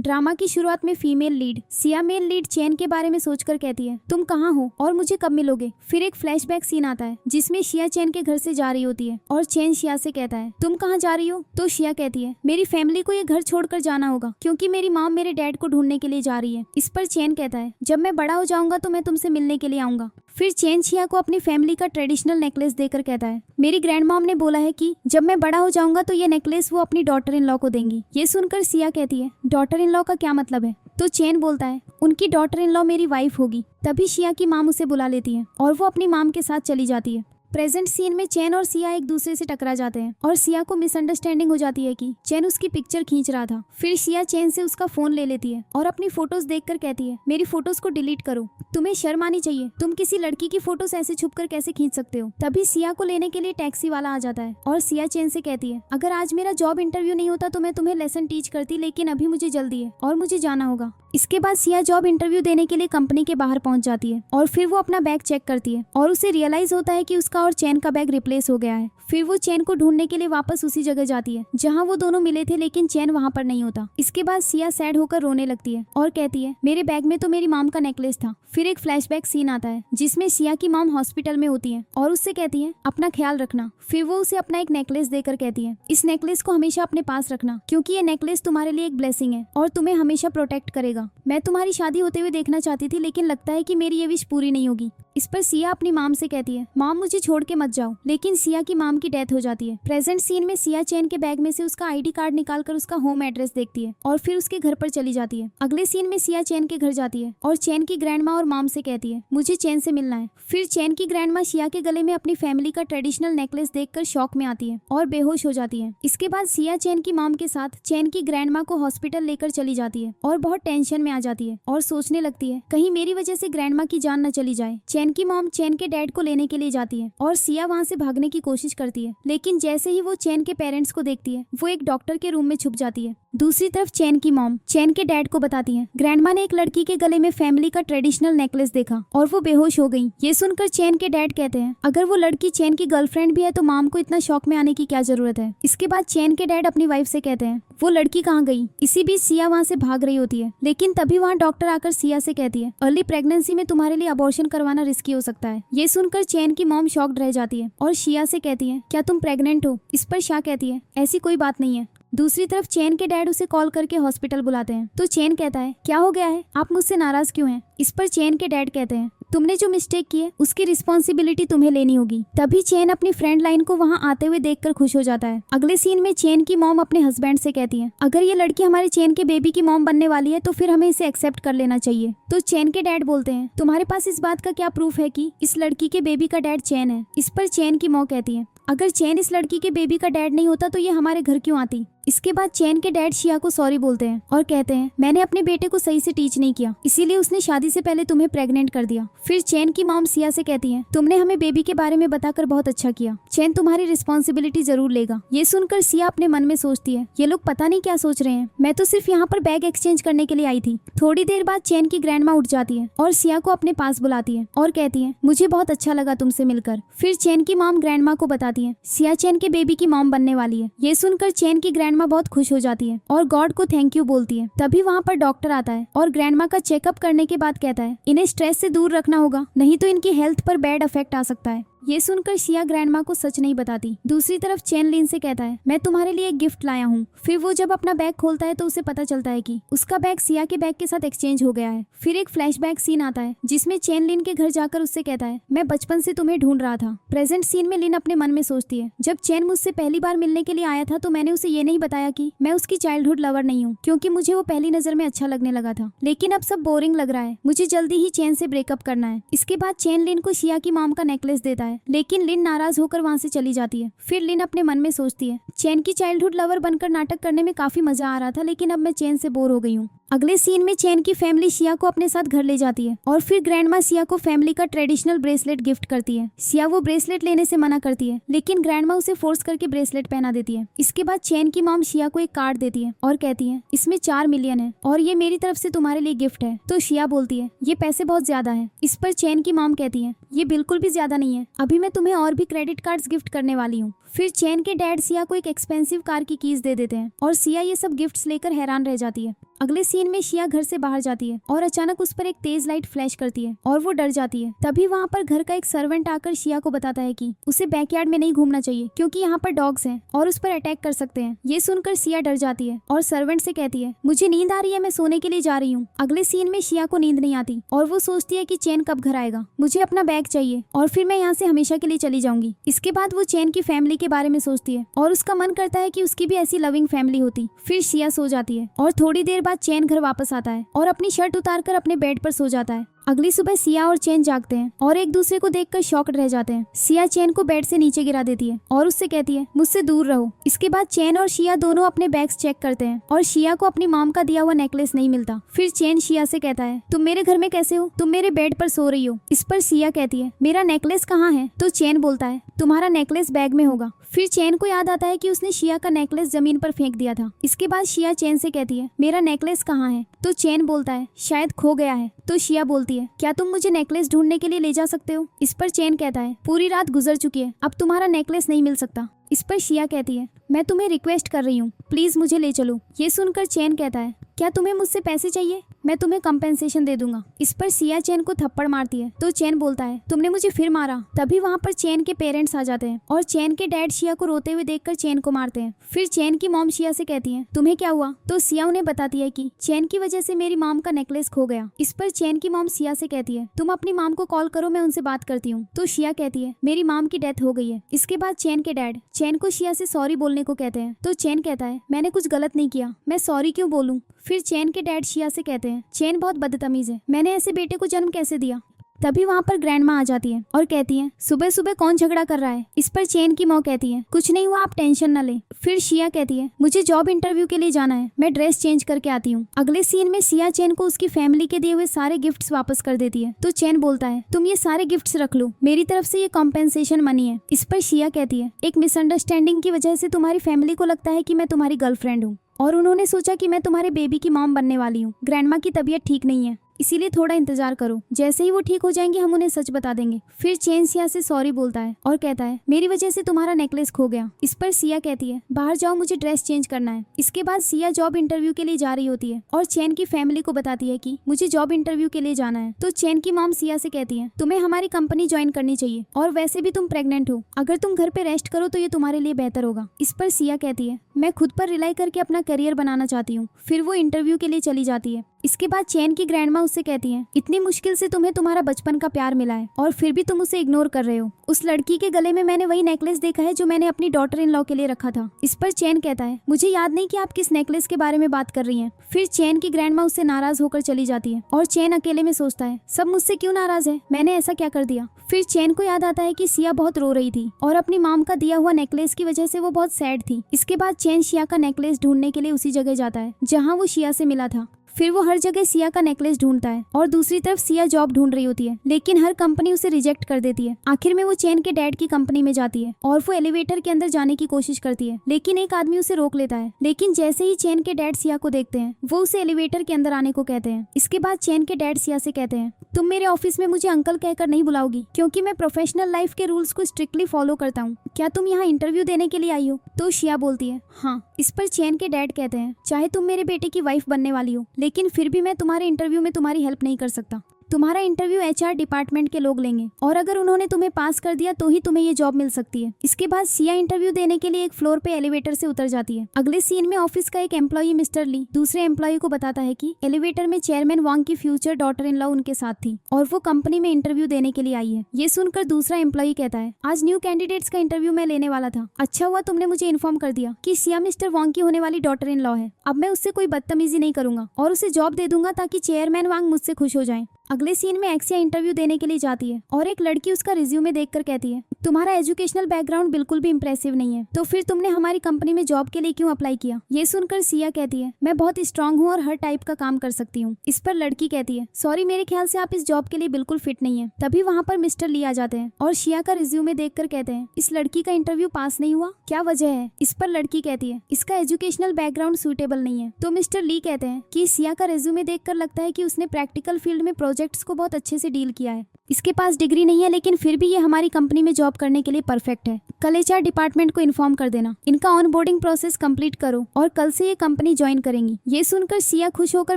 Drama की शुरुआत में female lead Siya male lead Chain के बारे में सोचकर कहती है, तुम कहाँ हो और मुझे कब मिलोगे। फिर एक फ्लैशबैक सीन आता है जिसमें शिया चैन के घर से जा रही होती है और चैन शिया से कहता है, तुम कहाँ जा रही हो। तो शिया कहती है, मेरी फैमिली को ये घर छोड़कर जाना होगा क्योंकि मेरी मॉम मेरे डैड को ढूंढने के लिए जा रही है। इस पर चैन कहता है, जब मैं बड़ा हो जाऊंगा तो मैं तुमसे मिलने के लिए आऊंगा। फिर चैन शिया को अपनी फैमिली का ट्रेडिशनल नेकलेस देकर कहता है, मेरी ग्रैंड मॉम ने बोला है कि जब मैं बड़ा हो जाऊंगा तो ये नेकलेस वो अपनी डॉटर इन लॉ को देंगी। ये सुनकर सिया कहती है, डॉटर इन लॉ का क्या मतलब है। तो चैन बोलता है, उनकी डॉटर इन लॉ मेरी वाइफ होगी। तभी शिया की माम उसे बुला लेती है और वो अपनी माम के साथ चली जाती है। प्रेजेंट सीन में चैन और सिया एक दूसरे से टकरा जाते हैं और सिया को मिसअंडरस्टैंडिंग हो जाती है कि चैन उसकी पिक्चर खींच रहा था। फिर सिया चैन से उसका फोन ले लेती है और अपनी फोटोज देखकर कहती है, मेरी फोटोज को डिलीट करो, तुम्हें शर्म आनी चाहिए, तुम किसी लड़की की फोटोज ऐसे छुपकर कैसे खींच सकते हो। तभी सिया को लेने के लिए टैक्सी वाला आ जाता है और सिया चैन से कहती है, अगर आज मेरा जॉब इंटरव्यू नहीं होता तो मैं तुम्हें लेसन टीच करती, लेकिन अभी मुझे जल्दी है और मुझे जाना होगा। इसके बाद सिया जॉब इंटरव्यू देने के लिए कंपनी के बाहर पहुंच जाती है और फिर वो अपना बैग चेक करती है और उसे रियलाइज होता है कि उसका और चैन का बैग रिप्लेस हो गया है। फिर वो चैन को ढूंढने के लिए वापस उसी जगह जाती है जहां वो दोनों मिले थे, लेकिन चैन वहां पर नहीं होता। इसके बाद सिया सैड होकर रोने लगती है और कहती है, मेरे बैग में तो मेरी मॉम का नेकलेस था। फिर एक फ्लैशबैक सीन आता है जिसमें सिया की मॉम हॉस्पिटल में होती है और उससे कहती है, अपना ख्याल रखना। फिर वो उसे अपना एक नेकलेस देकर कहती है, इस नेकलेस को हमेशा अपने पास रखना क्योंकि ये नेकलेस तुम्हारे लिए एक ब्लेसिंग है और तुम्हें हमेशा प्रोटेक्ट करेगा। मैं तुम्हारी शादी होते हुए देखना चाहती थी, लेकिन लगता है कि मेरी ये विश पूरी नहीं होगी। इस पर सिया अपनी माम से कहती है, माम मुझे छोड़ के मत जाओ, लेकिन सिया की माम की डेथ हो जाती है। प्रेजेंट सीन में सिया चैन के बैग में से उसका आईडी कार्ड निकालकर उसका होम एड्रेस देखती है और फिर उसके घर पर चली जाती है। अगले सीन में सिया चैन के घर जाती है और चैन की ग्रैंड माँ और माम से कहती है, मुझे चैन से मिलना है। फिर चैन की ग्रैंड माँ सिया के गले में अपनी फैमिली का ट्रेडिशनल नेकलेस देखकर शॉक में आती है और बेहोश हो जाती है। इसके बाद सिया चैन की माम के साथ चैन की ग्रैंड माँ को हॉस्पिटल लेकर चली जाती है और बहुत टेंशन में आ जाती है और सोचने लगती है, कहीं मेरी वजह से ग्रैंड माँ की जान न चली जाए। चैन की मॉम चैन के डैड को लेने के लिए जाती है और सिया वहाँ से भागने की कोशिश करती है, लेकिन जैसे ही वो चैन के पेरेंट्स को देखती है वो एक डॉक्टर के रूम में छुप जाती है। दूसरी तरफ चैन की मॉम चैन के डैड को बताती है, ग्रैंडमा ने एक लड़की के गले में फैमिली का ट्रेडिशनल नेकलेस देखा और वो बेहोश हो गई। ये सुनकर चैन के डैड कहते हैं, अगर वो लड़की चैन की गर्लफ्रेंड भी है तो मॉम को इतना शॉक में आने की क्या जरूरत है। इसके बाद चैन के डैड अपनी वाइफ से कहते हैं, वो लड़की कहाँ गई। इसी बीच सिया वहाँ से भाग रही होती है, लेकिन तभी वहाँ डॉक्टर आकर सिया से कहती है, अर्ली प्रेगनेंसी में तुम्हारे लिए अबॉर्शन करवाना रिस्की हो सकता है। ये सुनकर चैन की मॉम शॉक्ड रह जाती है और शिया से कहती है, क्या तुम प्रेग्नेंट हो। इस पर शिया कहती है, ऐसी कोई बात नहीं है। दूसरी तरफ चैन के डैड उसे कॉल करके हॉस्पिटल बुलाते हैं तो चैन कहता है, क्या हो गया है, आप मुझसे नाराज क्यों हैं। इस पर चैन के डैड कहते हैं, तुमने जो मिस्टेक की है उसकी रिस्पॉन्सिबिलिटी तुम्हें लेनी होगी। तभी चैन अपनी फ्रेंड लाइन को वहाँ आते हुए देखकर खुश हो जाता है। अगले सीन में चैन की मॉम अपने हस्बैंड से कहती है, अगर ये लड़की हमारे चैन के बेबी की मॉम बनने वाली है तो फिर हमें इसे एक्सेप्ट कर लेना चाहिए। तो चैन के डैड बोलते हैं, तुम्हारे पास इस बात का क्या प्रूफ है कि इस लड़की के बेबी का डैड चैन है। इस पर चैन की मॉम कहती है, अगर चैन इस लड़की के बेबी का डैड नहीं होता तो ये हमारे घर क्यों आती। इसके बाद चैन के डैड शिया को सॉरी बोलते हैं और कहते हैं, मैंने अपने बेटे को सही से टीच नहीं किया, इसीलिए उसने शादी से पहले तुम्हें प्रेग्नेंट कर दिया। फिर चैन की मॉम सिया से कहती है, तुमने हमें बेबी के बारे में बताकर बहुत अच्छा किया, चैन तुम्हारी रिस्पॉन्सिबिलिटी जरूर लेगा। ये सुनकर सिया अपने मन में सोचती है, ये लोग पता नहीं क्या सोच रहे हैं, मैं तो सिर्फ यहाँ पर बैग एक्सचेंज करने के लिए आई थी। थोड़ी देर बाद चैन की ग्रैंड माँ उठ जाती है और सिया को अपने पास बुलाती है और कहती है, मुझे बहुत अच्छा लगा तुमसे मिलकर। फिर चैन की मॉम ग्रैंड माँ को बताती है, सिया चैन के बेबी की मॉम बनने वाली है। ये सुनकर चैन की ग्रैंड माँ बहुत खुश हो जाती है और गॉड को थैंक यू बोलती है। तभी वहाँ पर डॉक्टर आता है और ग्रैंड माँ का चेकअप करने के बाद कहता है, इन्हें स्ट्रेस से दूर रखना होगा, नहीं तो इनकी हेल्थ पर बैड इफेक्ट आ सकता है। ये सुनकर शिया ग्रैंड माँ को सच नहीं बताती। दूसरी तरफ चैन लिन से कहता है, मैं तुम्हारे लिए एक गिफ्ट लाया हूँ। फिर वो जब अपना बैग खोलता है तो उसे पता चलता है कि उसका बैग सिया के बैग के साथ एक्सचेंज हो गया है। फिर एक फ्लैशबैक सीन आता है जिसमें चैन लिन के घर जाकर उससे कहता है, मैं बचपन से तुम्हें ढूंढ रहा था। प्रेजेंट सीन में लिन अपने मन में सोचती है, जब चैन मुझसे पहली बार मिलने के लिए आया था तो मैंने उसे ये नहीं बताया कि मैं उसकी चाइल्डहुड लवर नहीं हूँ, क्योंकि मुझे वो पहली नजर में अच्छा लगने लगा था। लेकिन अब सब बोरिंग लग रहा है, मुझे जल्दी ही चैन से ब्रेकअप करना है। इसके बाद चैन लिन को शिया की मॉम का नेकलेस देता है, लेकिन लिन नाराज होकर वहाँ से चली जाती है। फिर लिन अपने मन में सोचती है, चैन की चाइल्डहुड लवर बनकर नाटक करने में काफी मजा आ रहा था, लेकिन अब मैं चैन से बोर हो गई हूँ। अगले सीन में चैन की फैमिली शिया को अपने साथ घर ले जाती है और फिर ग्रैंडमा शिया को फैमिली का ट्रेडिशनल ब्रेसलेट गिफ्ट करती है। शिया वो ब्रेसलेट लेने से मना करती है, लेकिन ग्रैंडमा उसे फोर्स करके ब्रेसलेट पहना देती है। इसके बाद चैन की मॉम शिया को एक कार्ड देती है और कहती है, इसमें 4 मिलियन है और ये मेरी तरफ से तुम्हारे लिए गिफ्ट है। तो शिया बोलती है, ये पैसे बहुत ज्यादा है। इस पर चैन की मॉम कहती है, ये बिल्कुल भी ज्यादा नहीं है, अभी मैं तुम्हें और भी क्रेडिट कार्ड्स गिफ्ट करने वाली हूँ। फिर चैन के डैड सिया को एक एक्सपेंसिव कार की कीज दे देते हैं और सिया ये सब गिफ्ट्स लेकर हैरान रह जाती है। अगले सीन में शिया घर से बाहर जाती है और अचानक उस पर एक तेज लाइट फ्लैश करती है और वो डर जाती है। तभी वहाँ पर घर का एक सर्वेंट आकर शिया को बताता है कि उसे बैकयार्ड में नहीं घूमना चाहिए क्योंकि यहाँ पर डॉग्स हैं और उस पर अटैक कर सकते हैं। ये सुनकर शिया डर जाती है और सर्वेंट से कहती है मुझे नींद आ रही है, मैं सोने के लिए जा रही हूँ। अगले सीन में शिया को नींद नहीं आती और वो सोचती है कि चैन कब घर आएगा, मुझे अपना बैग चाहिए और फिर मैं यहाँ से हमेशा के लिए चली जाऊंगी। इसके बाद वो चैन की फैमिली के बारे में सोचती है और उसका मन करता है कि उसकी भी ऐसी लविंग फैमिली होती। फिर शिया सो जाती है और थोड़ी देर बाद चैन घर वापस आता है और अपनी शर्ट उतारकर अपने बेड पर सो जाता है। अगली सुबह सिया और चैन जागते हैं और एक दूसरे को देखकर शॉक्ड रह जाते हैं। सिया चैन को बेड से नीचे गिरा देती है और उससे कहती है मुझसे दूर रहो। इसके बाद चैन और शिया दोनों अपने बैग्स चेक करते हैं और शिया को अपनी मॉम का दिया हुआ नेकलेस नहीं मिलता। फिर चैन शिया से कहता है तुम मेरे घर में कैसे हो, तुम मेरे बेड पर सो रही हो। इस पर सिया कहती है मेरा नेकलेस कहाँ है, तो चैन बोलता है तुम्हारा नेकलेस बैग में होगा। फिर चैन को याद आता है कि उसने शिया का नेकलेस जमीन पर फेंक दिया था। इसके बाद शिया चैन से कहती है मेरा नेकलेस कहाँ है, तो चैन बोलता है शायद खो गया है। तो शिया बोलती है क्या तुम मुझे नेकलेस ढूंढने के लिए ले जा सकते हो। इस पर चैन कहता है पूरी रात गुजर चुकी है, अब तुम्हारा नेकलेस नहीं मिल सकता। इस पर शिया कहती है मैं तुम्हें रिक्वेस्ट कर रही हूँ, प्लीज मुझे ले चलो। ये सुनकर चैन कहता है क्या तुम्हें मुझसे पैसे चाहिए, मैं तुम्हें कंपेंसेशन दे दूंगा। इस पर सिया चैन को थप्पड़ मारती है तो चैन बोलता है तुमने मुझे फिर मारा। तभी वहाँ पर चैन के पेरेंट्स आ जाते हैं और चैन के डैड शिया को रोते हुए देखकर चैन को मारते हैं। फिर चैन की मॉम शिया से कहती है तुम्हें क्या हुआ, तो सिया उन्हें बताती है कि चैन की वजह से मेरी मॉम का नेकलेस खो गया। इस पर चैन की मॉम सिया से कहती है तुम अपनी मॉम को कॉल करो, मैं उनसे बात करती हूँ। तो शिया कहती है मेरी मॉम की डेथ हो गई है। इसके बाद चैन के डैड चैन को शिया से सॉरी बोलने को कहते हैं तो चैन कहता है मैंने कुछ गलत नहीं किया, मैं सॉरी क्यों बोलूं। फिर चैन के डैड शिया से कहते हैं चैन बहुत बदतमीज है, मैंने ऐसे बेटे को जन्म कैसे दिया। तभी वहाँ पर ग्रैंड माँ आ जाती है और कहती है सुबह सुबह कौन झगड़ा कर रहा है। इस पर चैन की माँ कहती है कुछ नहीं हुआ, आप टेंशन न लें। फिर शिया कहती है मुझे जॉब इंटरव्यू के लिए जाना है, मैं ड्रेस चेंज करके आती हूँ। अगले सीन में सिया चैन को उसकी फैमिली के दिए हुए सारे गिफ्ट्स वापस कर देती है। तो चैन बोलता है तुम ये सारे गिफ्ट्स रख लो, मेरी तरफ से ये कॉम्पेंसेशन मनी है। इस पर शिया कहती है एक मिसअंडरस्टैंडिंग की वजह से तुम्हारी फैमिली को लगता है कि मैं तुम्हारी गर्लफ्रेंड हूँ और उन्होंने सोचा कि मैं तुम्हारे बेबी की मॉम बनने वाली हूँ। ग्रैंडमा की तबीयत ठीक नहीं है, इसीलिए थोड़ा इंतजार करो, जैसे ही वो ठीक हो जाएंगे हम उन्हें सच बता देंगे। फिर चैन सिया से सॉरी बोलता है और कहता है मेरी वजह से तुम्हारा नेकलेस खो गया। इस पर सिया कहती है बाहर जाओ, मुझे ड्रेस चेंज करना है। इसके बाद सिया जॉब इंटरव्यू के लिए जा रही होती है और चैन की फैमिली को बताती है कि मुझे जॉब इंटरव्यू के लिए जाना है। तो चैन की मॉम सिया से कहती है तुम्हें हमारी कंपनी ज्वाइन करनी चाहिए और वैसे भी तुम प्रेग्नेंट हो, अगर तुम घर पे रेस्ट करो तो ये तुम्हारे लिए बेहतर होगा। इस पर सिया कहती है मैं खुद पर रिलाई करके अपना करियर बनाना चाहती हूँ। फिर वो इंटरव्यू के लिए चली जाती है। इसके बाद चैन की ग्रैंडमा उससे कहती है इतनी मुश्किल से तुम्हें तुम्हारा बचपन का प्यार मिला है और फिर भी तुम उसे इग्नोर कर रहे हो। उस लड़की के गले में मैंने वही नेकलेस देखा है जो मैंने अपनी डॉटर इन लॉ के लिए रखा था। इस पर चैन कहता है मुझे याद नहीं कि आप किस नेकलेस के बारे में बात कर रही हैं। फिर चैन की ग्रैंडमा उससे नाराज होकर चली जाती है और चैन अकेले में सोचता है सब मुझसे क्यों नाराज है, मैंने ऐसा क्या कर दिया। फिर चैन को याद आता है कि सिया बहुत रो रही थी और अपनी मॉम का दिया हुआ नेकलेस की वजह से वो बहुत सैड थी। इसके बाद चैन शिया का नेकलेस ढूंढने के लिए उसी जगह जाता है जहाँ वो शिया से मिला था। फिर वो हर जगह सिया का नेकलेस ढूंढता है और दूसरी तरफ सिया जॉब ढूंढ रही होती है, लेकिन हर कंपनी उसे रिजेक्ट कर देती है। आखिर में वो चैन के डैड की कंपनी में जाती है और वो एलिवेटर के अंदर जाने की कोशिश करती है, लेकिन एक आदमी उसे रोक लेता है। लेकिन जैसे ही चैन के डैड सिया को देखते हैं वो उसे एलिवेटर के अंदर आने को कहते हैं। इसके बाद चैन के डैड सिया से कहते हैं तुम मेरे ऑफिस में मुझे अंकल कहकर नहीं बुलाओगी क्योंकि मैं प्रोफेशनल लाइफ के रूल्स को स्ट्रिक्टली फॉलो करता हूँ। क्या तुम यहाँ इंटरव्यू देने के लिए आई हो? तो शिया बोलती है हाँ। इस पर चैन के डैड कहते हैं चाहे तुम मेरे बेटे की वाइफ बनने वाली हो, लेकिन फिर भी मैं तुम्हारे इंटरव्यू में तुम्हारी हेल्प नहीं कर सकता। तुम्हारा इंटरव्यू एचआर डिपार्टमेंट के लोग लेंगे और अगर उन्होंने तुम्हें पास कर दिया तो ही तुम्हें ये जॉब मिल सकती है। इसके बाद सिया इंटरव्यू देने के लिए एक फ्लोर पे एलिवेटर से उतर जाती है। अगले सीन में ऑफिस का एक एम्प्लॉई मिस्टर ली दूसरे एम्प्लॉई को बताता है कि एलिवेटर में चेयरमैन वांग की फ्यूचर डॉटर इन लॉ उनके साथ थी और वो कंपनी में इंटरव्यू देने के लिए आई है। ये सुनकर दूसरा एम्प्लॉई कहता है आज न्यू कैंडिडेट्स का इंटरव्यू मैं लेने वाला था, अच्छा हुआ तुमने मुझे इन्फॉर्म कर दिया कि सिया मिस्टर वांग की होने वाली डॉटर इन लॉ है। अब मैं उससे कोई बदतमीजी नहीं करूंगा और उसे जॉब दे दूंगा ताकि चेयरमैन वांग मुझसे खुश हो जाए। अगले सीन में एक्सिया इंटरव्यू देने के लिए जाती है और एक लड़की उसका रिज्यूमे देखकर कहती है तुम्हारा एजुकेशनल बैकग्राउंड बिल्कुल भी इंप्रेसिव नहीं है, तो फिर तुमने हमारी कंपनी में जॉब के लिए क्यों अप्लाई किया। ये सुनकर सिया कहती है मैं बहुत स्ट्रांग हूँ और हर टाइप का काम कर सकती हूँ। इस पर लड़की कहती है सॉरी मेरे ख्याल से आप इस जॉब के लिए बिल्कुल फिट नहीं है। तभी वहाँ पर मिस्टर ली आ जाते हैं और शिया का रिज्यूमे देखकर कहते हैं इस लड़की का इंटरव्यू पास नहीं हुआ, क्या वजह है। इस पर लड़की कहती है इसका एजुकेशनल बैकग्राउंड सुटेबल नहीं है। तो मिस्टर ली कहते हैं कि सिया का रिज्यूमे देखकर लगता है कि उसने प्रैक्टिकल फील्ड में प्रोजेक्ट प्रोजेक्ट्स को बहुत अच्छे से डील किया है। इसके पास डिग्री नहीं है लेकिन फिर भी ये हमारी कंपनी में जॉब करने के लिए परफेक्ट है। कल एचआर डिपार्टमेंट को इन्फॉर्म कर देना। इनका ऑनबोर्डिंग प्रोसेस कंप्लीट करो और कल से ये कंपनी ज्वाइन करेंगी। ये सुनकर सिया खुश होकर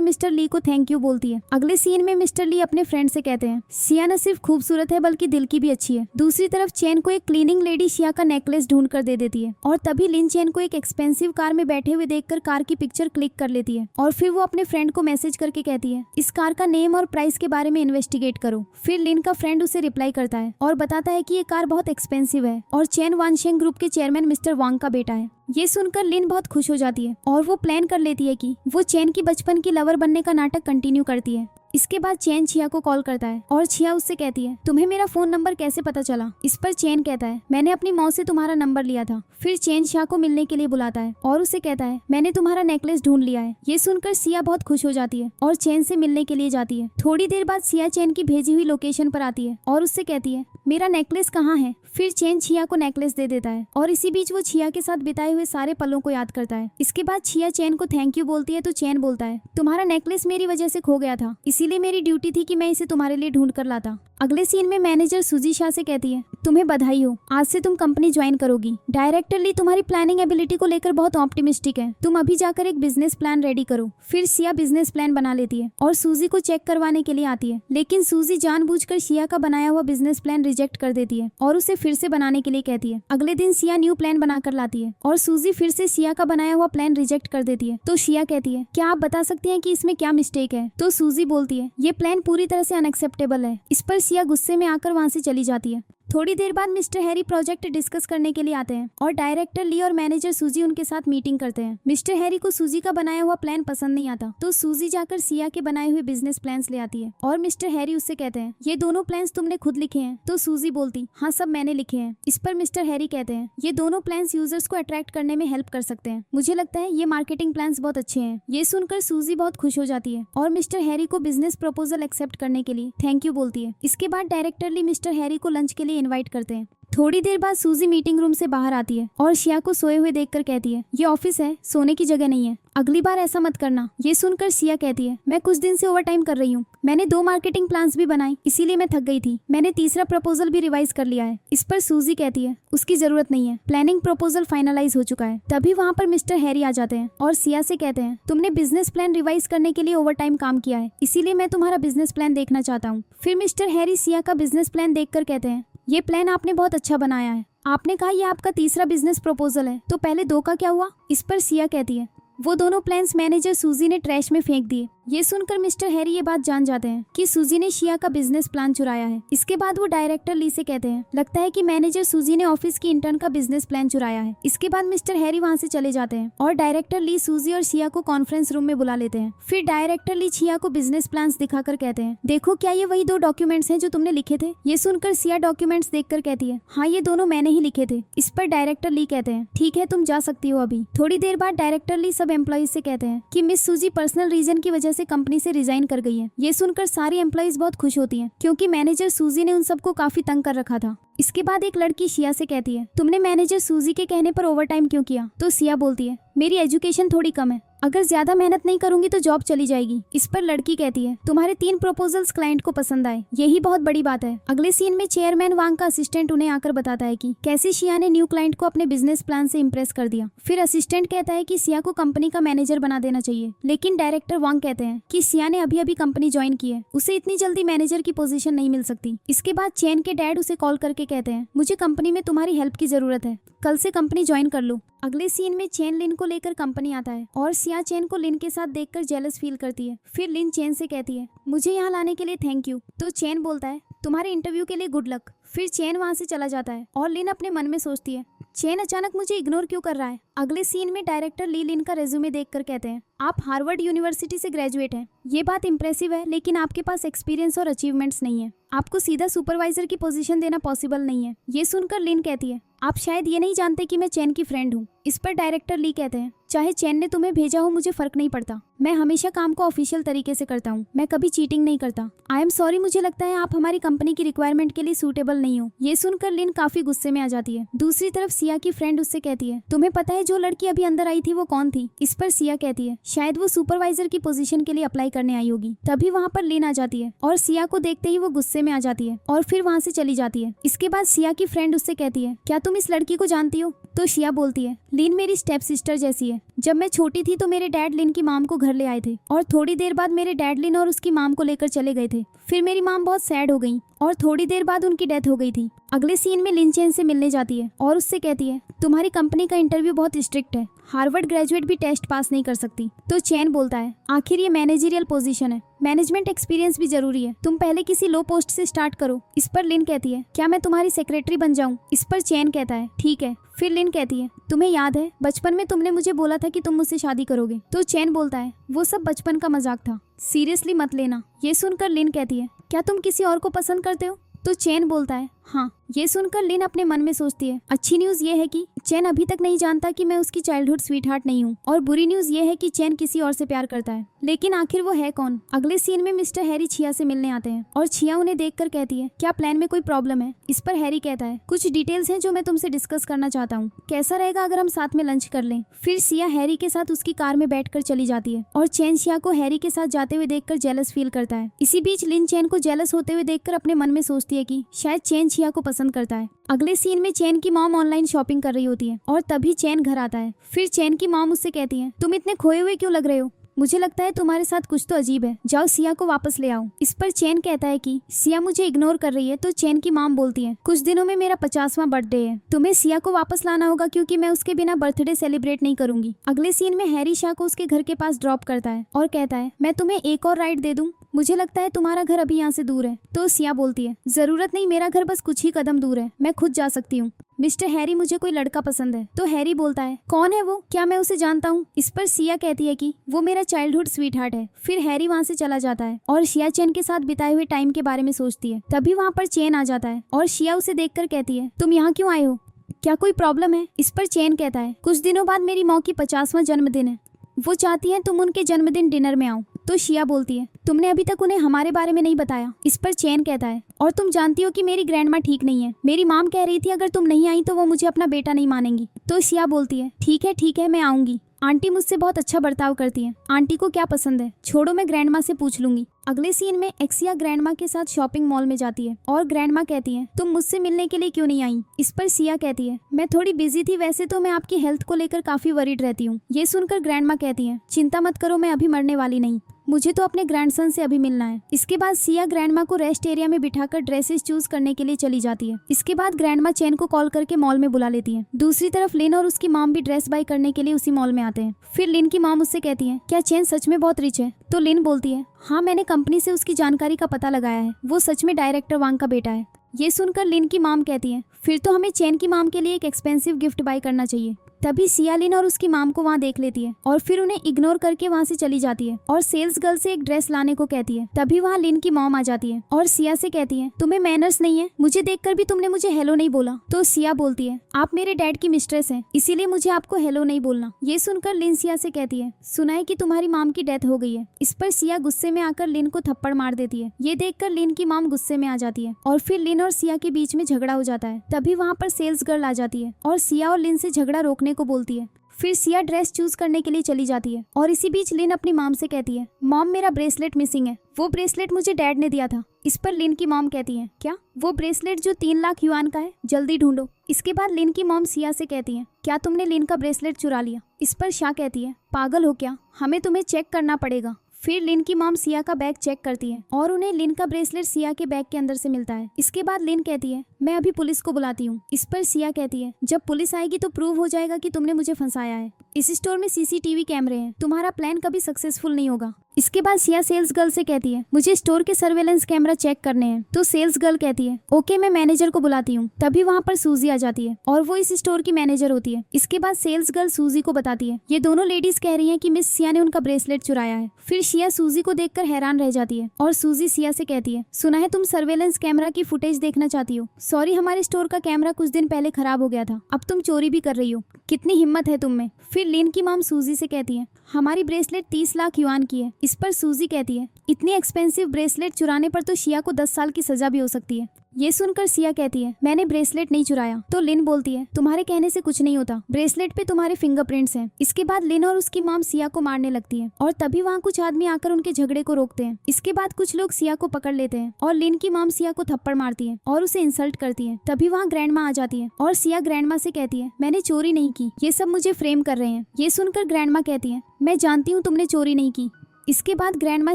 मिस्टर ली को थैंक यू बोलती है। अगले सीन में मिस्टर ली अपने फ्रेंड से कहते हैं, सिया न सिर्फ खूबसूरत है बल्कि दिल की भी अच्छी है। दूसरी तरफ चेन को एक क्लीनिंग लेडी सिया का नेकलेस ढूंढ कर दे देती है और तभी लिन चेन को एक एक्सपेंसिव कार में बैठे हुए देखकर कार की पिक्चर क्लिक कर लेती है और फिर वो अपने फ्रेंड को मैसेज करके कहती है, इस कार का नेम और प्राइस के बारे में इन्वेस्टिगेट करो। फिर लिन का फ्रेंड उसे रिप्लाई करता है और बताता है कि ये कार बहुत एक्सपेंसिव है और चेन वानशेंग ग्रुप के चेयरमैन मिस्टर वांग का बेटा है। ये सुनकर लिन बहुत खुश हो जाती है और वो प्लान कर लेती है कि वो चेन की बचपन की लवर बनने का नाटक कंटिन्यू करती है। इसके बाद चेन छिया को कॉल करता है और छिया उससे कहती है, तुम्हें मेरा फोन नंबर कैसे पता चला? इस पर चेन कहता है, मैंने अपनी मौत से तुम्हारा नंबर लिया था। फिर चेन छिया को मिलने के लिए बुलाता है और उसे कहता है, मैंने तुम्हारा नेकलेस ढूंढ लिया है। ये सुनकर सिया बहुत खुश हो जाती है और चेन से मिलने के लिए जाती है। थोड़ी देर बाद सिया चेन की भेजी हुई लोकेशन पर आती है और उससे कहती है, मेरा नेकलेस कहाँ है? फिर चेन छिया को नेकलेस दे देता है और इसी बीच वो छिया के साथ बिताए हुए सारे पलों को याद करता है। इसके बाद छिया चेन को थैंक यू बोलती है तो चेन बोलता है, तुम्हारा नेकलेस मेरी वजह से खो गया था, इसीलिए मेरी ड्यूटी थी कि मैं इसे तुम्हारे लिए ढूंढ कर लाता। अगले सीन में मैनेजर सुजी शाह से कहती है, तुम्हें बधाई हो, आज से तुम कंपनी ज्वाइन करोगी। डायरेक्टर ली तुम्हारी प्लानिंग एबिलिटी को लेकर बहुत ऑप्टिमिस्टिक है, तुम अभी जाकर एक बिजनेस प्लान रेडी करो। फिर सिया बिजनेस प्लान बना लेती है और सूजी को चेक करवाने के लिए आती है, लेकिन सूजी जानबूझकर सिया का बनाया हुआ बिजनेस प्लान रिजेक्ट कर देती है और उसे फिर से बनाने के लिए कहती है। अगले दिन सिया न्यू प्लान बनाकर लाती है और सूजी फिर से सिया का बनाया हुआ प्लान रिजेक्ट कर देती है। तो सिया कहती है, क्या आप बता सकती हैं कि इसमें क्या मिस्टेक है? तो सूजी बोलती है, ये प्लान पूरी तरह से अनएक्सेप्टेबल है। इस पर सिया गुस्से में आकर वहाँ से चली जाती है। थोड़ी देर बाद मिस्टर हैरी प्रोजेक्ट डिस्कस करने के लिए आते हैं और डायरेक्टर ली और मैनेजर सूजी उनके साथ मीटिंग करते हैं। मिस्टर हैरी को सूजी का बनाया हुआ प्लान पसंद नहीं आता तो सूजी जाकर सिया के बनाए हुए बिजनेस प्लान्स ले आती है और मिस्टर हैरी उससे कहते हैं, ये दोनों प्लान्स तुमने खुद लिखे हैं? तो सूजी बोलती, हाँ सब मैंने लिखे हैं। इस पर मिस्टर हैरी कहते हैं, ये दोनों प्लान्स यूजर्स को अट्रैक्ट करने में हेल्प कर सकते हैं, मुझे लगता है ये मार्केटिंग प्लान्स बहुत अच्छे हैं। ये सुनकर सूजी बहुत खुश हो जाती है और मिस्टर हैरी को बिजनेस प्रपोजल एक्सेप्ट करने के लिए थैंक यू बोलती है। इसके बाद डायरेक्टर ली मिस्टर हैरी को लंच के लिए इन्वाइट करते हैं। थोड़ी देर बाद सूजी मीटिंग रूम से बाहर आती है और शिया को सोए हुए देखकर कहती है, ये ऑफिस है, सोने की जगह नहीं है, अगली बार ऐसा मत करना। ये सुनकर सिया कहती है, मैं कुछ दिन से ओवरटाइम कर रही हूँ, मैंने 2 मार्केटिंग प्लान्स भी बनाए, इसीलिए मैं थक गई थी, मैंने तीसरा प्रपोजल भी रिवाइज कर लिया है। इस पर सूजी कहती है, उसकी जरूरत नहीं है, प्लानिंग प्रपोजल फाइनलाइज हो चुका है। तभी वहाँ पर मिस्टर हैरी आ जाते हैं और सिया से कहते हैं, तुमने बिजनेस प्लान रिवाइज करने के लिए ओवरटाइम काम किया है, इसीलिए मैं तुम्हारा बिजनेस प्लान देखना चाहता हूँ। फिर मिस्टर हैरी सिया का बिजनेस प्लान देखकर कहते हैं, ये प्लान आपने बहुत अच्छा बनाया है, आपने कहा ये आपका तीसरा बिजनेस प्रपोजल है, तो पहले 2 का क्या हुआ? इस पर सिया कहती है, वो दोनों प्लान्स मैनेजर सूजी ने ट्रैश में फेंक दिए। ये सुनकर मिस्टर हैरी ये बात जान जाते हैं कि सूजी ने शिया का बिजनेस प्लान चुराया है। इसके बाद वो डायरेक्टर ली से कहते हैं, लगता है कि मैनेजर सूजी ने ऑफिस की इंटर्न का बिजनेस प्लान चुराया है। इसके बाद मिस्टर हैरी वहाँ से चले जाते हैं और डायरेक्टर ली सूजी और शिया को कॉन्फ्रेंस रूम में बुला लेते हैं। फिर डायरेक्टर ली शिया को बिजनेस प्लान दिखाकर कहते हैं, देखो क्या ये वही 2 डॉक्यूमेंट्स हैं जो तुमने लिखे थे? ये सुनकर शिया डॉक्यूमेंट्स देखकर कहती है, हाँ ये दोनों मैंने ही लिखे थे। इस पर डायरेक्टर ली कहते हैं, ठीक है तुम जा सकती हो अभी। थोड़ी देर बाद डायरेक्टर ली सब एम्प्लॉइज से कहते हैं कि मिस सूजी पर्सनल रीजन की वजह से कंपनी से रिजाइन कर गई है। ये सुनकर सारी एम्प्लॉइज बहुत खुश होती हैं क्योंकि मैनेजर सूजी ने उन सबको काफी तंग कर रखा था। इसके बाद एक लड़की शिया से कहती है, तुमने मैनेजर सूजी के कहने पर ओवरटाइम क्यों किया? तो शिया बोलती है, मेरी एजुकेशन थोड़ी कम है, अगर ज्यादा मेहनत नहीं करूंगी तो जॉब चली जाएगी। इस पर लड़की कहती है, तुम्हारे 3 प्रपोजल्स क्लाइंट को पसंद आए, यही बहुत बड़ी बात है। अगले सीन में चेयरमैन वांग का असिस्टेंट उन्हें आकर बताता है कि कैसे शिया ने न्यू क्लाइंट को अपने बिजनेस प्लान से इम्प्रेस कर दिया। फिर असिस्टेंट कहता है कि शिया को कंपनी का मैनेजर बना देना चाहिए, लेकिन डायरेक्टर वांग कहते हैं कि शिया ने अभी अभी कंपनी ज्वाइन की है, उसे इतनी जल्दी मैनेजर की पोजीशन नहीं मिल सकती। इसके बाद चेन के डैड उसे कॉल करके कहते हैं, मुझे कंपनी में तुम्हारी हेल्प की जरूरत है, कल से कंपनी ज्वाइन कर लो। अगले सीन में चेन लिन को लेकर कंपनी आता है और सिया चेन को लिन के साथ देखकर जेलस फील करती है। फिर लिन चेन से कहती है, मुझे यहाँ लाने के लिए थैंक यू। तो चेन बोलता है, तुम्हारे इंटरव्यू के लिए गुड लक। फिर चेन वहाँ से चला जाता है और लिन अपने मन में सोचती है, चेन अचानक मुझे इग्नोर क्यों कर रहा है। अगले सीन में डायरेक्टर ली लिन का रेज्यूमे देखकर कहते हैं, आप हार्वर्ड यूनिवर्सिटी से ग्रेजुएट हैं, ये बात इंप्रेसिव है, लेकिन आपके पास एक्सपीरियंस और अचीवमेंट्स नहीं है, आपको सीधा सुपरवाइजर की पोजीशन देना पॉसिबल नहीं है। ये सुनकर लिन कहती है, आप शायद ये नहीं जानते कि मैं चेन की फ्रेंड हूँ। इस पर डायरेक्टर ली कहते हैं, चाहे चेन ने तुम्हें भेजा हो मुझे फर्क नहीं पड़ता, मैं हमेशा काम को ऑफिशियल तरीके से करता हूँ, मैं कभी चीटिंग नहीं करता। आई एम सॉरी, मुझे लगता है आप हमारी कंपनी की रिक्वायरमेंट के लिए सूटेबल नहीं हो। ये सुनकर लिन काफी गुस्से में आ जाती है। दूसरी तरफ सिया की फ्रेंड उससे कहती है, तुम्हें पता है जो लड़की अभी अंदर आई थी वो कौन थी? इस पर सिया कहती है, शायद वो सुपरवाइजर की पोजीशन के लिए अप्लाई करने आई होगी। तभी वहाँ पर लिन आ जाती है और सिया को देखते ही वो गुस्से में आ जाती है और फिर वहाँ से चली जाती है। इसके बाद सिया की फ्रेंड उससे कहती है, क्या तुम इस लड़की को जानती हो? तो सिया बोलती है, लिन मेरी स्टेप सिस्टर जैसी है। जब मैं छोटी थी तो मेरे डैड लिन की माम को घर ले आए थे और थोड़ी देर बाद मेरे डैड लिन और उसकी माम को लेकर चले गए थे। फिर मेरी माम बहुत सैड हो गई और थोड़ी देर बाद उनकी डेथ हो गई थी। अगले सीन में लिन चेन से मिलने जाती है और उससे कहती है, तुम्हारी कंपनी का इंटरव्यू बहुत स्ट्रिक्ट है, हार्वर्ड ग्रेजुएट भी टेस्ट पास नहीं कर सकती। तो चैन बोलता है, आखिर ये मैनेजरियल पोजीशन है, मैनेजमेंट एक्सपीरियंस भी जरूरी है, तुम पहले किसी लो पोस्ट से स्टार्ट करो। इस पर लिन कहती है, क्या मैं तुम्हारी सेक्रेटरी बन जाऊं? इस पर चैन कहता है, ठीक है। फिर लिन कहती है, तुम्हें याद है बचपन में तुमने मुझे बोला था कि तुम मुझसे शादी करोगे? तो चैन बोलता है, वो सब बचपन का मजाक था, सीरियसली मत लेना। ये सुनकर लिन कहती है, क्या तुम किसी और को पसंद करते हो? तो चैन बोलता है, हाँ। ये सुनकर लिन अपने मन में सोचती है, अच्छी न्यूज ये है कि चैन अभी तक नहीं जानता कि मैं उसकी चाइल्डहुड स्वीट हार्ट नहीं हूँ, और बुरी न्यूज ये है कि चैन किसी और से प्यार करता है। लेकिन आखिर वो है कौन? अगले सीन में मिस्टर हैरी छिया से मिलने आते हैं और छिया उन्हें देखकर कहती है, क्या प्लान में कोई प्रॉब्लम है? इस पर हैरी कहता है, कुछ डिटेल्स हैं जो मैं तुमसे डिस्कस करना चाहता हूँ, कैसा रहेगा अगर हम साथ में लंच कर लें? फिर सिया हैरी के साथ उसकी कार में बैठकर चली जाती है और चैन सिया को हैरी के साथ जाते हुए देखकर जेलस फील करता है। इसी बीच लिन चैन को जेलस होते हुए देखकर अपने मन में सोचती है कि शायद चैन छिया को पसंद करता है। अगले सीन में चैन की मॉम ऑनलाइन शॉपिंग कर रही होती है और तभी चैन घर आता है। फिर चैन की मॉम उससे कहती है, तुम इतने खोए हुए क्यों लग रहे हो? मुझे लगता है तुम्हारे साथ कुछ तो अजीब है, जाओ सिया को वापस ले आओ। इस पर चैन कहता है कि सिया मुझे इग्नोर कर रही है। तो चैन की मॉम बोलती है, कुछ दिनों में मेरा 50वां बर्थडे है, तुम्हें सिया को वापस लाना होगा क्योंकि मैं उसके बिना बर्थडे सेलिब्रेट नहीं करूंगी। अगले सीन में हैरी शाह को उसके घर के पास ड्रॉप करता है और कहता है, मैं तुम्हें एक और राइड दे दूं, मुझे लगता है तुम्हारा घर अभी यहाँ से दूर है। तो सिया बोलती है, जरूरत नहीं, मेरा घर बस कुछ ही कदम दूर है, मैं खुद जा सकती हूँ। मिस्टर हैरी, मुझे कोई लड़का पसंद है। तो हैरी बोलता है, कौन है वो? क्या मैं उसे जानता हूँ? इस पर सिया कहती है कि वो मेरा चाइल्डहुड स्वीट हार्ट है। फिर हैरी वहाँ से चला जाता है और शिया चैन के साथ बिताए हुए टाइम के बारे में सोचती है। तभी वहाँ पर चैन आ जाता है और शिया उसे देखकर कहती है, तुम यहाँ क्यों आए हो? क्या कोई प्रॉब्लम है? इस पर चैन कहता है, कुछ दिनों बाद मेरी मॉम की 50वां जन्मदिन है, वो चाहती है तुम उनके जन्मदिन डिनर में आओ। तो शिया बोलती है, तुमने अभी तक उन्हें हमारे बारे में नहीं बताया। इस पर चैन कहता है, और तुम जानती हो कि मेरी ग्रैंड माँ ठीक नहीं है, मेरी माम कह रही थी अगर तुम नहीं आई तो वो मुझे अपना बेटा नहीं मानेंगी। तो शिया बोलती है, ठीक है मैं आऊंगी, आंटी मुझसे बहुत अच्छा बर्ताव करती है, आंटी को क्या पसंद है छोड़ो, मैं ग्रैंड माँ से पूछ लूंगी। अगले सीन में एक्सिया ग्रैंड माँ के साथ शॉपिंग मॉल में जाती है और ग्रैंड माँ कहती है, तुम मुझसे मिलने के लिए क्यों नहीं आई? इस पर सिया कहती है, मैं थोड़ी बिजी थी, वैसे तो मैं आपकी हेल्थ को लेकर काफी वरीड रहती हूँ। ये सुनकर ग्रैंड माँ कहती है, चिंता मत करो, मैं अभी मरने वाली नहीं, मुझे तो अपने ग्रैंडसन से अभी मिलना है। इसके बाद सिया ग्रैंडमा को रेस्ट एरिया में बिठाकर ड्रेसेस चूज करने के लिए चली जाती है। इसके बाद ग्रैंडमा चैन को कॉल करके मॉल में बुला लेती है। दूसरी तरफ लिन और उसकी मॉम भी ड्रेस बाय करने के लिए उसी मॉल में आते हैं। फिर लिन की मॉम उससे कहती है, क्या चैन सच में बहुत रिच है? तो लिन बोलती है, हाँ मैंने कंपनी से उसकी जानकारी का पता लगाया है, वो सच में डायरेक्टर वांग का बेटा है। ये सुनकर लिन की मॉम कहती है, फिर तो हमें चैन की मॉम के लिए एक एक्सपेंसिव गिफ्ट बाय करना चाहिए। तभी सिया लिन और उसकी माम को वहाँ देख लेती है और फिर उन्हें इग्नोर करके वहाँ से चली जाती है और सेल्स गर्ल से एक ड्रेस लाने को कहती है। तभी वहाँ लिन की मॉम आ जाती है और सिया से कहती है, तुम्हें मैनर्स नहीं है, मुझे देखकर भी तुमने मुझे हेलो नहीं बोला। तो सिया बोलती है, आप मेरे डैड की मिस्ट्रेस हैं, इसीलिए मुझे आपको हेलो नहीं बोलना। ये सुनकर लिन सिया से कहती है, सुना है कि तुम्हारी माम की डेथ हो गई है। इस पर सिया गुस्से में आकर लिन को थप्पड़ मार देती है। ये देखकर लिन की मॉम गुस्से में आ जाती है और फिर लिन और सिया के बीच में झगड़ा हो जाता है। तभी वहाँ पर सेल्स गर्ल आ जाती है और सिया और लिन से झगड़ा रोकने को बोलती है। फिर सिया ड्रेस चूज करने के लिए चली जाती है और इसी बीच लिन अपनी मॉम से कहती है, मॉम मेरा ब्रेसलेट मिसिंग है, वो ब्रेसलेट मुझे डैड ने दिया था। इस पर लिन की मॉम कहती है, क्या वो ब्रेसलेट जो 3 लाख युआन का है, जल्दी ढूंढो। इसके बाद लिन की मॉम सिया से कहती है, क्या तुमने लिन का ब्रेसलेट चुरा लिया? इस पर शाह कहती है, पागल हो क्या, हमें तुम्हें चेक करना पड़ेगा। फिर लिन की मॉम सिया का बैग चेक करती है और उन्हें लिन का ब्रेसलेट सिया के बैग के अंदर से मिलता है। इसके बाद लिन कहती है, मैं अभी पुलिस को बुलाती हूँ। इस पर सिया कहती है, जब पुलिस आएगी तो प्रूव हो जाएगा कि तुमने मुझे फंसाया है। इस स्टोर में सीसीटीवी कैमरे हैं, तुम्हारा प्लान कभी सक्सेसफुल नहीं होगा। इसके बाद सिया सेल्स गर्ल से कहती है, मुझे स्टोर के सर्वेलेंस कैमरा चेक करने हैं। तो सेल्स गर्ल कहती है, ओके मैं मैनेजर को बुलाती हूँ। तभी वहाँ पर सूजी आ जाती है और वो इस स्टोर की मैनेजर होती है। इसके बाद सेल्स गर्ल सूजी को बताती है, ये दोनों लेडीज कह रही है कि मिस सिया ने उनका ब्रेसलेट चुराया है। फिर सिया सूजी को देखकर हैरान रह जाती है और सूजी सिया से कहती है, सुना है तुम सर्वेलेंस कैमरा की फुटेज देखना चाहती हो। सॉरी, हमारे स्टोर का कैमरा कुछ दिन पहले खराब हो गया था, अब तुम चोरी भी कर रही हो, कितनी हिम्मत है तुम में। फिर लिन की मॉम सूजी से कहती है, हमारी ब्रेसलेट 30 लाख युआन की है, इस पर सूजी कहती है इतनी एक्सपेंसिव ब्रेसलेट चुराने पर तो शिया को 10 साल की सजा भी हो सकती है। ये सुनकर सिया कहती है मैंने ब्रेसलेट नहीं चुराया। तो लिन बोलती है तुम्हारे कहने से कुछ नहीं होता, ब्रेसलेट पे तुम्हारे फिंगरप्रिंट्स हैं। इसके बाद लिन और उसकी मॉम सिया को मारने लगती है और तभी वहाँ कुछ आदमी आकर उनके झगड़े को रोकते हैं। इसके बाद कुछ लोग सिया को पकड़ लेते हैं और लिन की मॉम सिया को थप्पड़ मारती है और उसे इंसल्ट करती है। तभी वहाँ ग्रैंडमा आ जाती है और सिया ग्रैंडमा से कहती है मैंने चोरी नहीं की, ये सब मुझे फ्रेम कर रहे हैं। ये सुनकर ग्रैंडमा कहती है मैं जानती हूँ तुमने चोरी नहीं की। इसके बाद ग्रैंडमा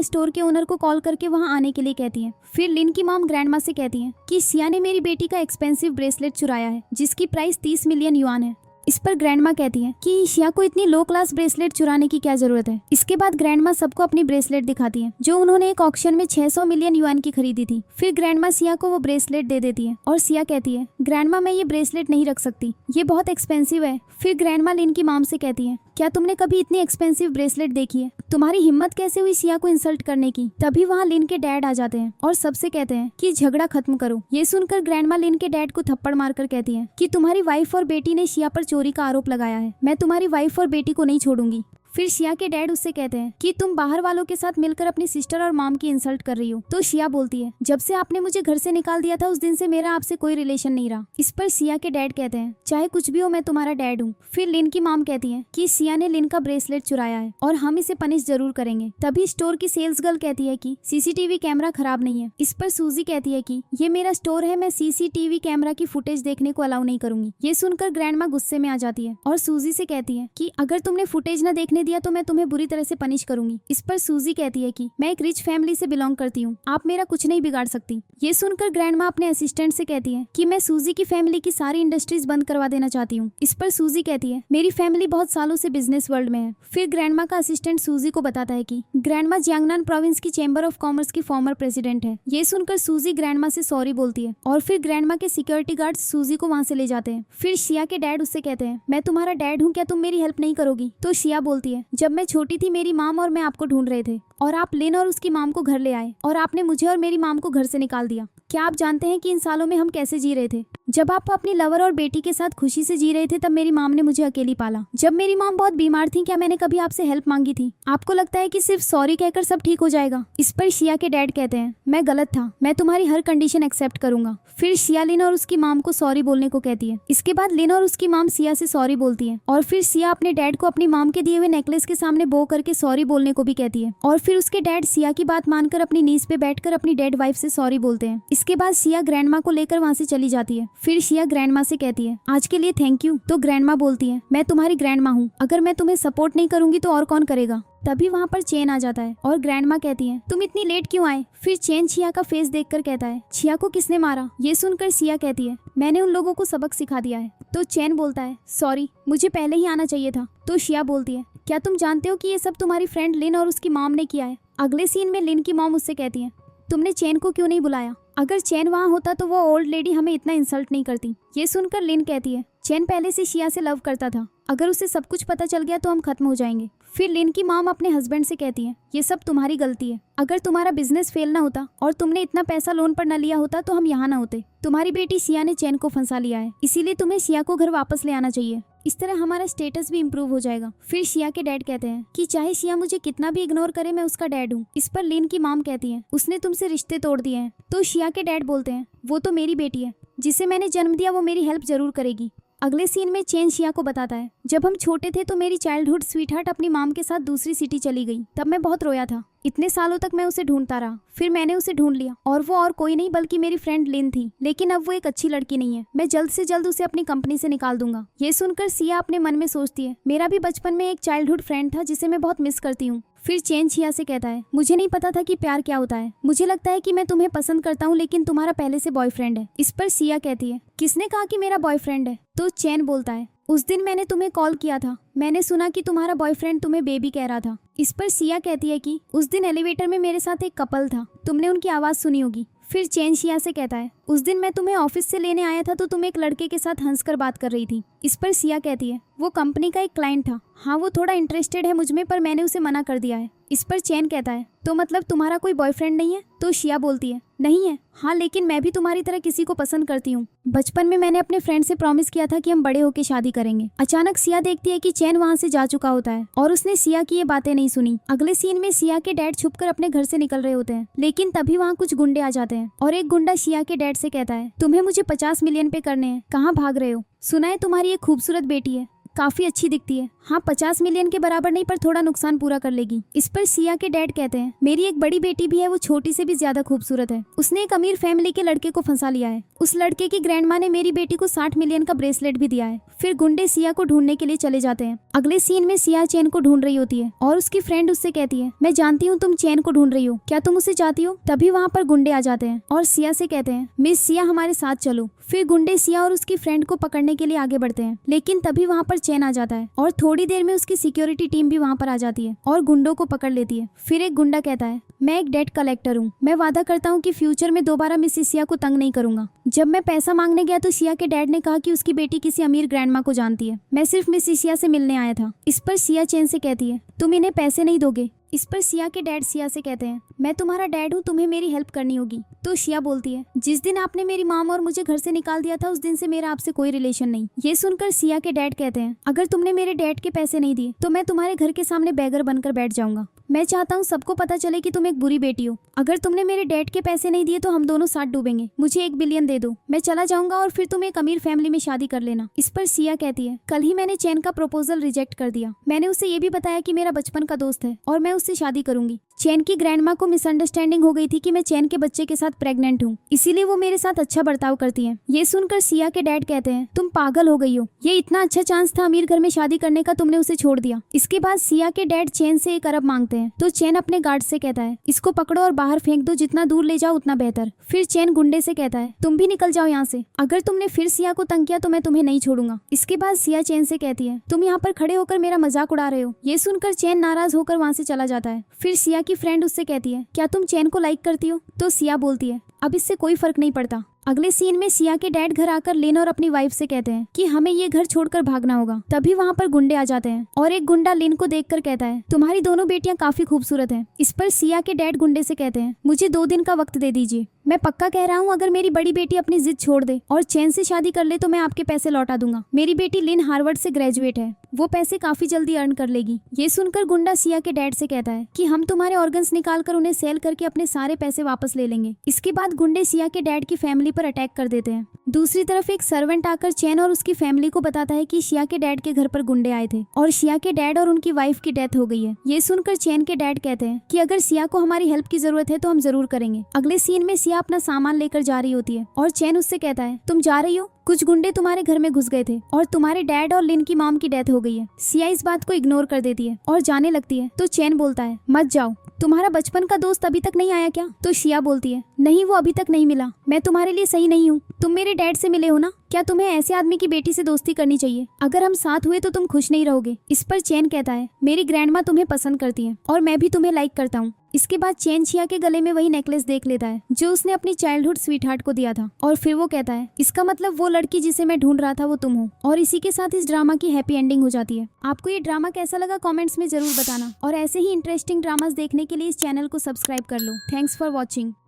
स्टोर के ओनर को कॉल करके वहां आने के लिए कहती है। फिर लिन की मॉम ग्रैंडमा से कहती है कि सिया ने मेरी बेटी का एक्सपेंसिव ब्रेसलेट चुराया है जिसकी प्राइस 30 मिलियन युआन है। इस पर ग्रैंडमा कहती है कि सिया को इतनी लो क्लास ब्रेसलेट चुराने की क्या जरूरत है। इसके बाद ग्रैंडमा सबको अपनी ब्रेसलेट दिखाती है जो उन्होंने एक ऑक्शन में 600 मिलियन युआन की खरीदी थी। फिर ग्रैंडमा सिया को वो ब्रेसलेट दे देती है और सिया कहती है ग्रैंडमा मैं ये ब्रेसलेट नहीं रख सकती, ये बहुत एक्सपेंसिव है। फिर ग्रैंडमा लिन की मॉम से कहती है क्या तुमने कभी इतनी एक्सपेंसिव ब्रेसलेट देखी है, तुम्हारी हिम्मत कैसे हुई सिया को इंसल्ट करने की। तभी वहाँ लिन के डैड आ जाते हैं और सबसे कहते हैं कि झगड़ा खत्म करो। ये सुनकर ग्रैंडमा लिन के डैड को थप्पड़ मारकर कहती है कि तुम्हारी वाइफ और बेटी ने सिया पर चोरी का आरोप लगाया है, मैं तुम्हारी वाइफ और बेटी को नहीं छोड़ूंगी। फिर शिया के डैड उससे कहते हैं कि तुम बाहर वालों के साथ मिलकर अपनी सिस्टर और मॉम की इंसल्ट कर रही हो। तो शिया बोलती है जब से आपने मुझे घर से निकाल दिया था उस दिन से मेरा आपसे कोई रिलेशन नहीं रहा। इस पर सिया के डैड कहते हैं चाहे कुछ भी हो मैं तुम्हारा डैड हूँ। फिर लिन की मॉम कहती है कि सिया ने लिन का ब्रेसलेट चुराया है और हम इसे पनिश जरूर करेंगे। तभी स्टोर की सेल्स गर्ल कहती है कि सीसीटीवी कैमरा खराब नहीं है। इस पर सूजी कहती है कि ये मेरा स्टोर है, मैं सीसीटीवी कैमरा की फुटेज देखने को अलाउ नहीं करूंगी। ये सुनकर ग्रैंडमा गुस्से में आ जाती है और सूजी से कहती है कि अगर तुमने फुटेज न देखने दिया तो मैं तुम्हें बुरी तरह से पनिश करूंगी। इस पर सूजी कहती है कि मैं एक रिच फैमिली से बिलोंग करती हूँ, आप मेरा कुछ नहीं बिगाड़ सकती। ये सुनकर ग्रैंडमा अपने असिस्टेंट से कहती है कि मैं सूजी की फैमिली की सारी इंडस्ट्रीज बंद करवा देना चाहती हूँ। इस पर सूजी कहती है मेरी फैमिली बहुत सालों से बिजनेस वर्ल्ड में है। फिर ग्रैंडमा का असिस्टेंट सूजी को बताता है कि ग्रैंडमा जियांगनान प्रोविंस की चैम्बर ऑफ कॉमर्स की फॉर्मर प्रेसिडेंट है। ये सुनकर सूजी ग्रैंडमा से सॉरी बोलती है और फिर ग्रैंडमा के सिक्योरिटी गार्ड सूजी को वहाँ से ले जाते हैं। फिर शिया के डैड उससे कहते हैं मैं तुम्हारा डैड हूँ, क्या तुम मेरी हेल्प नहीं करोगी। तो शिया बोलती है जब मैं छोटी थी मेरी माम और मैं आपको ढूंढ रहे थे और आप लिन और उसकी माम को घर ले आए और आपने मुझे और मेरी माम को घर से निकाल दिया। क्या आप जानते हैं कि इन सालों में हम कैसे जी रहे थे। जब आप अपनी लवर और बेटी के साथ खुशी से जी रहे थे तब मेरी माम ने मुझे अकेली पाला। जब मेरी माम बहुत बीमार थी क्या मैंने कभी आपसे हेल्प मांगी थी। आपको लगता है कि सिर्फ सॉरी कहकर सब ठीक हो जाएगा। इस पर शिया के डैड कहते हैं मैं गलत था, मैं तुम्हारी हर कंडीशन एक्सेप्ट करूंगा। फिर शिया लिन और उसकी माम को सॉरी बोलने को कहती है। इसके बाद लिन और उसकी माम सिया से सॉरी बोलती है और फिर सिया अपने डैड को अपनी माम के दिए हुए नेकलेस के सामने बो करके सॉरी बोलने को भी कहती है और फिर उसके डैड सिया की बात मानकर अपनी नीज पे बैठकर अपनी डेड वाइफ से सॉरी बोलते हैं। इसके बाद सिया ग्रैंडमा को लेकर वहाँ से चली जाती है। फिर शिया ग्रैंडमा से कहती है आज के लिए थैंक यू। तो ग्रैंडमा बोलती है मैं तुम्हारी ग्रैंडमा हूँ, अगर मैं तुम्हें सपोर्ट नहीं करूंगी तो और कौन करेगा। तभी वहाँ पर चेन आ जाता है और ग्रैंडमा कहती है तुम इतनी लेट क्यों आए। फिर चेन छिया का फेस देखकर कहता है छिया को किसने मारा। ये सुनकर सिया कहती है मैंने उन लोगों को सबक सिखा दिया है। तो चेन बोलता है सॉरी, मुझे पहले ही आना चाहिए था। तो शिया बोलती है क्या तुम जानते हो कि ये सब तुम्हारी फ्रेंड लिन और उसकी मॉम ने किया है। अगले सीन में लिन की मॉम उससे कहती है तुमने चेन को क्यों नहीं बुलाया, अगर चेन वहाँ होता तो वो ओल्ड लेडी हमें इतना इंसल्ट नहीं करती। ये सुनकर लिन कहती है चेन पहले से शिया से लव करता था, अगर उसे सब कुछ पता चल गया तो हम खत्म हो जाएंगे। फिर लिन की मॉम अपने हस्बैंड से कहती है ये सब तुम्हारी गलती है, अगर तुम्हारा बिजनेस फेल ना होता और तुमने इतना पैसा लोन पर न लिया होता तो हम यहाँ ना होते। तुम्हारी बेटी शिया ने चेन को फंसा लिया है, इसीलिए तुम्हें शिया को घर वापस ले आना चाहिए, इस तरह हमारा स्टेटस भी इम्प्रूव हो जाएगा। फिर शिया के डैड कहते हैं कि चाहे शिया मुझे कितना भी इग्नोर करे मैं उसका डैड हूँ। इस पर लिन की मॉम कहती है उसने तुमसे रिश्ते तोड़ दिए हैं। तो शिया के डैड बोलते हैं वो तो मेरी बेटी है, जिसे मैंने जन्म दिया वो मेरी हेल्प जरूर करेगी। अगले सीन में चेन शिया को बताता है जब हम छोटे थे तो मेरी चाइल्डहुड स्वीटहार्ट अपनी मॉम के साथ दूसरी सिटी चली गई, तब मैं बहुत रोया था। इतने सालों तक मैं उसे ढूंढता रहा, फिर मैंने उसे ढूंढ लिया और वो और कोई नहीं बल्कि मेरी फ्रेंड लिन थी। लेकिन अब वो एक अच्छी लड़की नहीं है, मैं जल्द से जल्द उसे अपनी कंपनी से निकाल दूंगा। ये सुनकर सिया अपने मन में सोचती है मेरा भी बचपन में एक चाइल्डहुड फ्रेंड था जिसे मैं बहुत मिस करती हूँ। फिर चेन शिया से कहता है मुझे नहीं पता था कि प्यार क्या होता है, मुझे लगता है कि मैं तुम्हें पसंद करता हूँ लेकिन तुम्हारा पहले से बॉयफ्रेंड है। इस पर सिया कहती है किसने कहा कि मेरा बॉयफ्रेंड है। तो चेन बोलता है उस दिन मैंने तुम्हें कॉल किया था, मैंने सुना कि तुम्हारा बॉयफ्रेंड तुम्हें बेबी कह रहा था। इस पर सिया कहती है कि उस दिन एलिवेटर में मेरे साथ एक कपल था, तुमने उनकी आवाज सुनी होगी। फिर चेन शिया से कहता है उस दिन मैं तुम्हें ऑफिस से लेने आया था तो तुम एक लड़के के साथ हंसकर बात कर रही थी। इस पर सिया कहती है वो कंपनी का एक क्लाइंट था। हाँ वो थोड़ा इंटरेस्टेड है मुझ में पर मैंने उसे मना कर दिया है। इस पर चैन कहता है तो मतलब तुम्हारा कोई बॉयफ्रेंड नहीं है? तो शिया बोलती है नहीं है। हाँ लेकिन मैं भी तुम्हारी तरह किसी को पसंद करती हूँ। बचपन में मैंने अपने फ्रेंड से प्रॉमिस किया था कि हम बड़े होकर शादी करेंगे। अचानक सिया देखती है कि चैन वहाँ से जा चुका होता है और उसने सिया की ये बातें नहीं सुनी। अगले सीन में सिया के डैड छुपकर अपने घर से निकल रहे होते हैं, लेकिन तभी वहाँ कुछ गुंडे आ जाते हैं और एक गुंडा सिया के डैड से कहता है तुम्हें मुझे 50 मिलियन पे करने हैं, कहाँ भाग रहे हो? सुना है तुम्हारी एक खूबसूरत बेटी है, काफी अच्छी दिखती है। हाँ 50 मिलियन के बराबर नहीं पर थोड़ा नुकसान पूरा कर लेगी। इस पर सिया के डैड कहते हैं मेरी एक बड़ी बेटी भी है, वो छोटी से भी ज्यादा खूबसूरत है। उसने एक अमीर फैमिली के लड़के को फंसा लिया है। उस लड़के की ग्रैंडमा ने मेरी बेटी को 60 मिलियन का ब्रेसलेट भी दिया है। फिर गुंडे सिया को ढूंढने के लिए चले जाते हैं। अगले सीन में सिया चैन को ढूंढ रही होती है और उसकी फ्रेंड उससे कहती है मैं जानती हूँ तुम चैन को ढूंढ रही हो, क्या तुम उसे चाहती हो? तभी वहाँ पर गुंडे आ जाते हैं और सिया से कहते हैं मिस सिया हमारे साथ चलो। फिर गुंडे सिया और उसकी फ्रेंड को पकड़ने के लिए आगे बढ़ते हैं, लेकिन तभी वहाँ पर चैन आ जाता है और थोड़ी देर में उसकी सिक्योरिटी टीम भी वहाँ पर आ जाती है और गुंडों को पकड़ लेती है। फिर एक गुंडा कहता है मैं एक डेट कलेक्टर हूँ, मैं वादा करता हूँ कि फ्यूचर में दोबारा मिस सिया को तंग नहीं करूंगा। जब मैं पैसा मांगने गया तो सिया के डैड ने कहा कि उसकी बेटी किसी अमीर ग्रैंडमा को जानती है, मैं सिर्फ मिस सिया से मिलने आया था। इस पर सिया चैन से कहती है तुम इन्हें पैसे नहीं दोगे? इस पर सिया के डैड सिया से कहते हैं मैं तुम्हारा डैड हूँ, तुम्हें मेरी हेल्प करनी होगी। तो सिया बोलती है जिस दिन आपने मेरी मॉम और मुझे घर से निकाल दिया था उस दिन से मेरा आपसे कोई रिलेशन नहीं। ये सुनकर सिया के डैड कहते हैं अगर तुमने मेरे डैड के पैसे नहीं दिए तो मैं तुम्हारे घर के सामने बेगर बनकर बैठ जाऊंगा। मैं चाहता हूँ सबको पता चले कि तुम एक बुरी बेटी हो। अगर तुमने मेरे डैड के पैसे नहीं दिए तो हम दोनों साथ डूबेंगे। मुझे 1 बिलियन दे दो, मैं चला जाऊंगा और फिर तुम एक अमीर फैमिली में शादी कर लेना। इस पर सिया कहती है कल ही मैंने चैन का प्रपोजल रिजेक्ट कर दिया। मैंने उसे ये भी बताया कि मेरा बचपन का दोस्त है और मैं उससे शादी करूंगी। चैन की ग्रैंडमा को मिसअंडरस्टैंडिंग हो गई थी कि मैं चैन के बच्चे के साथ प्रेग्नेंट हूँ, इसीलिए वो मेरे साथ अच्छा बर्ताव करती है। ये सुनकर सिया के डैड कहते हैं तुम पागल हो गई हो, ये इतना अच्छा चांस था अमीर घर में शादी करने का, तुमने उसे छोड़ दिया। इसके बाद सिया के डैड चैन से 1 अरब मांगते हैं तो चैन अपने गार्ड से कहता है इसको पकड़ो और बाहर फेंक दो, जितना दूर ले जाओ उतना बेहतर। फिर चैन गुंडे से कहता है तुम भी निकल जाओ यहाँ से, अगर तुमने फिर सिया को तंग किया तो मैं तुम्हें नहीं छोड़ूंगा। इसके बाद सिया चैन से कहती है तुम यहाँ पर खड़े होकर मेरा मजाक उड़ा रहे हो। ये सुनकर चैन नाराज होकर वहाँ से चला जाता है। फिर सिया की फ्रेंड उससे कहती है क्या तुम चैन को लाइक करती हो? तो सिया बोलती है अब इससे कोई फर्क नहीं पड़ता। अगले सीन में सिया के डैड घर आकर लिन और अपनी वाइफ से कहते हैं कि हमें ये घर छोड़कर भागना होगा। तभी वहाँ पर गुंडे आ जाते हैं और एक गुंडा लिन को देखकर कहता है तुम्हारी दोनों बेटियां काफी खूबसूरत हैं। इस पर सिया के डैड गुंडे से कहते हैं मुझे 2 दिन का वक्त दे दीजिए, मैं पक्का कह रहा हूँ अगर मेरी बड़ी बेटी अपनी जिद छोड़ दे और चैन से शादी कर ले तो मैं आपके पैसे लौटा दूंगा। मेरी बेटी लिन हार्वर्ड से ग्रेजुएट है, वो पैसे काफी जल्दी अर्न कर लेगी। ये सुनकर गुंडा सिया के डैड से कहता है कि हम तुम्हारे ऑर्गन्स निकाल कर उन्हें सेल करके अपने सारे पैसे वापस ले लेंगे। इसके बाद गुंडे सिया के डैड की फैमिली पर अटैक कर देते हैं। दूसरी तरफ एक सर्वेंट आकर चैन और उसकी फैमिली को बताता है कि शिया के डैड के घर पर गुंडे आए थे और शिया के डैड और उनकी वाइफ की डेथ हो गई है। ये सुनकर चैन के डैड कहते हैं कि अगर सिया को हमारी हेल्प की जरूरत है तो हम जरूर करेंगे। अगले सीन में सिया अपना सामान लेकर जा रही होती है और चैन उससे कहता है तुम जा रही हो, कुछ गुंडे तुम्हारे घर में घुस गए थे और तुम्हारे डैड और लिन की मॉम की डेथ हो गई है। सिया इस बात को इग्नोर कर देती है और जाने लगती है तो चैन बोलता है मत जाओ, तुम्हारा बचपन का दोस्त अभी तक नहीं आया क्या? तो शिया बोलती है नहीं वो अभी तक नहीं मिला, मैं तुम्हारे लिए सही नहीं हूँ, तुम मेरे डैड से मिले हो ना, क्या तुम्हें ऐसे आदमी की बेटी से दोस्ती करनी चाहिए? अगर हम साथ हुए तो तुम खुश नहीं रहोगे। इस पर चैन कहता है मेरी ग्रैंडमा तुम्हें पसंद करती है और मैं भी तुम्हें लाइक करता हूँ। इसके बाद चैन शिया के गले में वही नेकलेस देख लेता है जो उसने अपनी चाइल्डहुड स्वीटहार्ट को दिया था और फिर वो कहता है इसका मतलब वो लड़की जिसे मैं ढूंढ रहा था वो तुम हो। और इसी के साथ इस ड्रामा की हैप्पी एंडिंग हो जाती है। आपको ये ड्रामा कैसा लगा कमेंट्स में जरूर बताना और ऐसे ही इंटरेस्टिंग ड्रामास देखने के लिए इस चैनल को सब्सक्राइब कर लो। Thanks for watching.